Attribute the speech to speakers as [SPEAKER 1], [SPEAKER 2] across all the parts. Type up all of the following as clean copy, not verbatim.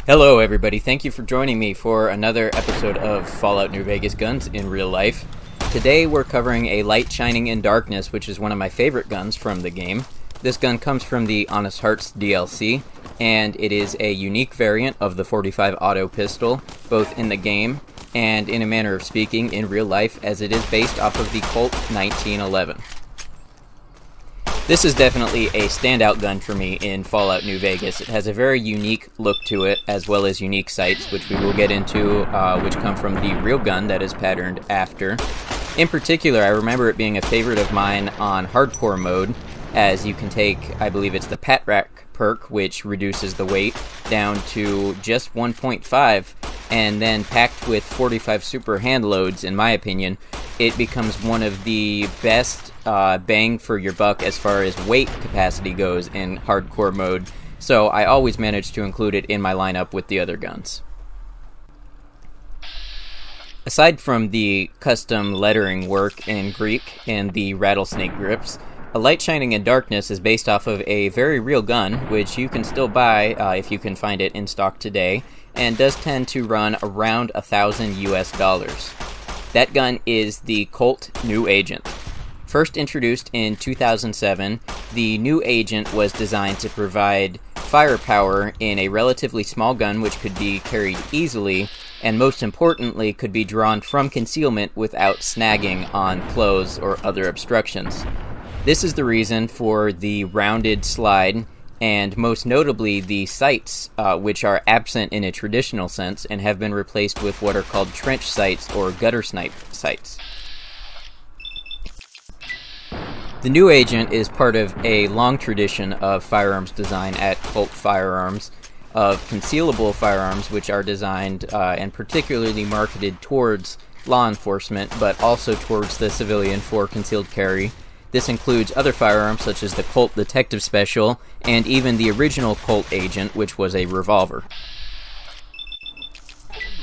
[SPEAKER 1] Hello, everybody. Thank you for joining me for another episode of Fallout New Vegas Guns in Real Life. Today we're covering a Light Shining in Darkness, which is one of my favorite guns from the game. This gun comes from the Honest Hearts DLC, and it is a unique variant of the 45 auto pistol, both in the game and, in a manner of speaking, in real life, as it is based off of the Colt 1911. This is definitely a standout gun for me in Fallout New Vegas. It has a very unique look to it, as well as unique sights, which we will get into, which come from the real gun that is patterned after. In particular, I remember it being a favorite of mine on hardcore mode, as you can take, I believe it's the Pat Rack perk, which reduces the weight down to just 1.5, and then packed with 45 super hand loads, in my opinion, it becomes one of the best bang for your buck as far as weight capacity goes in hardcore mode, so I always manage to include it in my lineup with the other guns. Aside from the custom lettering work in Greek and the rattlesnake grips, A Light Shining in Darkness is based off of a very real gun, which you can still buy if you can find it in stock today, and does tend to run around $1,000 US. That gun is the Colt New Agent. First introduced in 2007, the New Agent was designed to provide firepower in a relatively small gun which could be carried easily, and most importantly could be drawn from concealment without snagging on clothes or other obstructions. This is the reason for the rounded slide, and most notably the sights, which are absent in a traditional sense and have been replaced with what are called trench sights or gutter snipe sights. The New Agent is part of a long tradition of firearms design at Colt Firearms, of concealable firearms which are designed and particularly marketed towards law enforcement, but also towards the civilian for concealed carry. This includes other firearms such as the Colt Detective Special, and even the original Colt Agent, which was a revolver.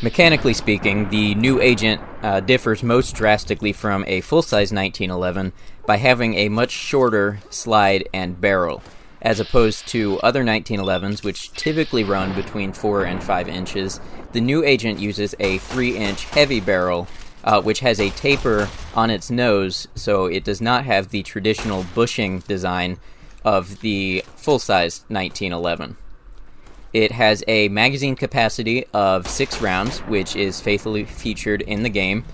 [SPEAKER 1] Mechanically speaking, the New Agent differs most drastically from a full-size 1911 by having a much shorter slide and barrel, as opposed to other 1911s, which typically run between 4 and 5 inches. The New Agent uses a 3-inch heavy barrel, which has a taper on its nose, so it does not have the traditional bushing design of the full-size 1911. It has a magazine capacity of 6 rounds, which is faithfully featured in the game.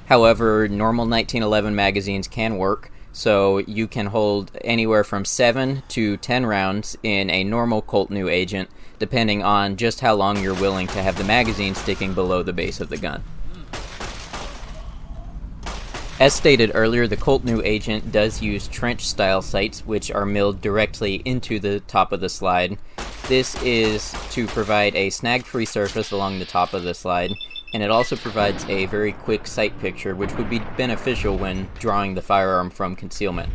[SPEAKER 1] However, normal 1911 magazines can work, so you can hold anywhere from 7 to 10 rounds in a normal Colt New Agent, depending on just how long you're willing to have the magazine sticking below the base of the gun. As stated earlier, the Colt New Agent does use trench-style sights, which are milled directly into the top of the slide. This is to provide a snag-free surface along the top of the slide, and it also provides a very quick sight picture, which would be beneficial when drawing the firearm from concealment.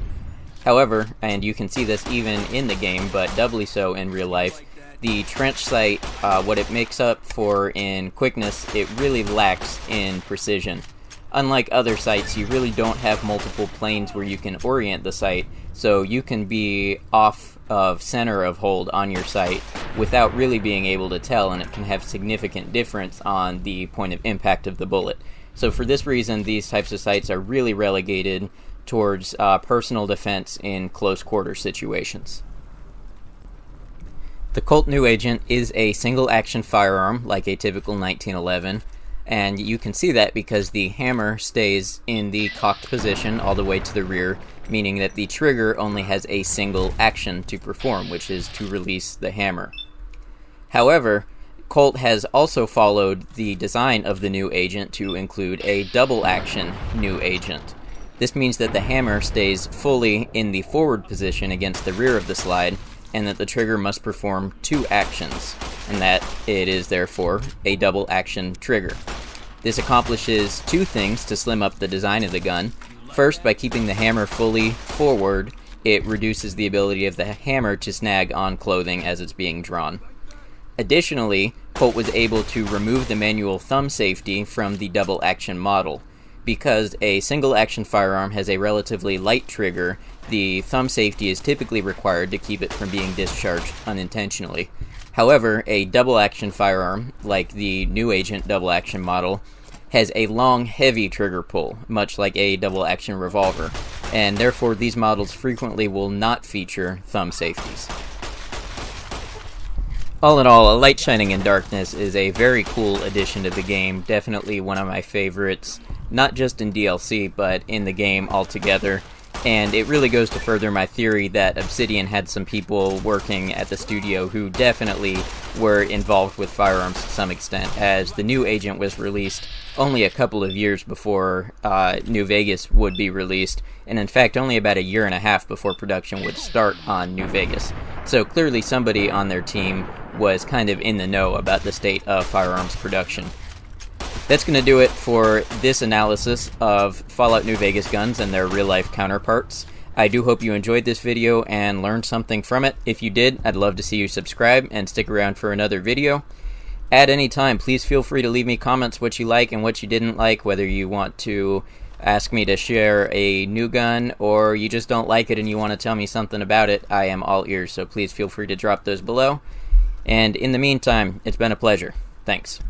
[SPEAKER 1] However, and you can see this even in the game, but doubly so in real life, the trench sight, what it makes up for in quickness, it really lacks in precision. Unlike other sights, you really don't have multiple planes where you can orient the sight, so you can be off of center of hold on your sight without really being able to tell, and it can have significant difference on the point of impact of the bullet. So for this reason, these types of sights are really relegated towards personal defense in close quarter situations. The Colt New Agent is a single action firearm like a typical 1911. And you can see that because the hammer stays in the cocked position all the way to the rear, meaning that the trigger only has a single action to perform, which is to release the hammer. However, Colt has also followed the design of the New Agent to include a double action New Agent. This means that the hammer stays fully in the forward position against the rear of the slide, and that the trigger must perform 2 actions, and that it is therefore a double action trigger. This accomplishes 2 things to slim up the design of the gun. First, by keeping the hammer fully forward, it reduces the ability of the hammer to snag on clothing as it's being drawn. Additionally, Colt was able to remove the manual thumb safety from the double action model. Because a single action firearm has a relatively light trigger, the thumb safety is typically required to keep it from being discharged unintentionally. However, a double-action firearm, like the New Agent double-action model, has a long, heavy trigger pull, much like a double-action revolver, and therefore these models frequently will not feature thumb safeties. All in all, A Light Shining in Darkness is a very cool addition to the game, definitely one of my favorites, not just in DLC, but in the game altogether. And it really goes to further my theory that Obsidian had some people working at the studio who definitely were involved with firearms to some extent, as the New Agent was released only a couple of years before New Vegas would be released, and in fact only about a year and a half before production would start on New Vegas. So clearly somebody on their team was kind of in the know about the state of firearms production. That's going to do it for this analysis of Fallout New Vegas guns and their real-life counterparts. I do hope you enjoyed this video and learned something from it. If you did, I'd love to see you subscribe and stick around for another video. At any time, please feel free to leave me comments what you like and what you didn't like, whether you want to ask me to share a new gun or you just don't like it and you want to tell me something about it. I am all ears, so please feel free to drop those below. And in the meantime, it's been a pleasure. Thanks.